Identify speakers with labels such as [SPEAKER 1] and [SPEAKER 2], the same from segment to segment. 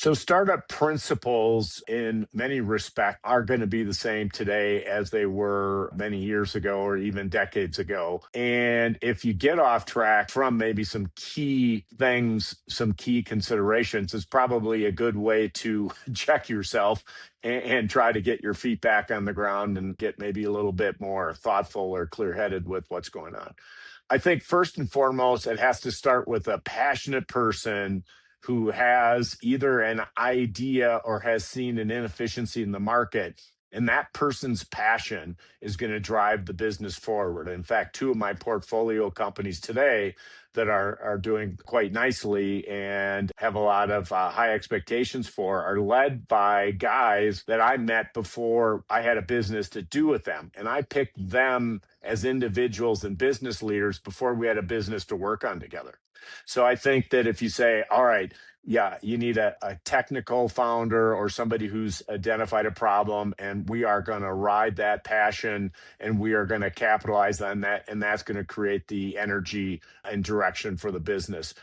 [SPEAKER 1] So, startup principles in many respects are going to be the same today as they were many years ago or even decades ago. And if you get off track from maybe some key things, some key considerations, it's probably a good way to check yourself and try to get your feet back on the ground and get maybe a little bit more thoughtful or clear headed with what's going on. I think first and foremost, it has to start with a passionate person who has either an idea or has seen an inefficiency in the market. And that person's passion is going to drive the business forward. In fact, two of my portfolio companies today that are doing quite nicely and have a lot of high expectations for are led by guys that I met before I had a business to do with them. And I picked them as individuals and business leaders before we had a business to work on together. So I think that if you say, all right, yeah, you need a technical founder or somebody who's identified a problem, and we are going to ride that passion and we are going to capitalize on that. And that's going to create the energy and direction for the business.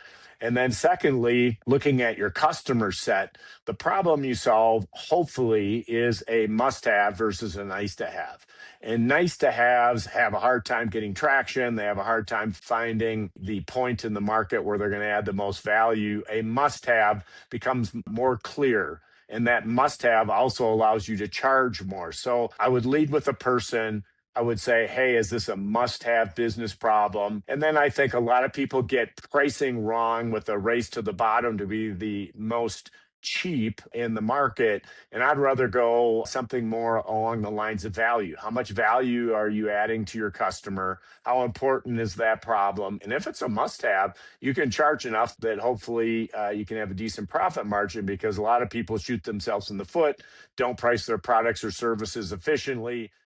[SPEAKER 1] And then, secondly, looking at your customer set, the problem you solve hopefully is a must have versus a nice to have. And nice to haves have a hard time getting traction. They have a hard time finding the point in the market where they're going to add the most value. A must have becomes more clear. And that must have also allows you to charge more. So I would lead with a person. I would say, hey, is this a must have business problem? And then I think a lot of people get pricing wrong with a race to the bottom to be the most cheap in the market. And I'd rather go something more along the lines of value. How much value are you adding to your customer? How important is that problem? And if it's a must have, you can charge enough that hopefully you can have a decent profit margin, because a lot of people shoot themselves in the foot, don't price their products or services efficiently,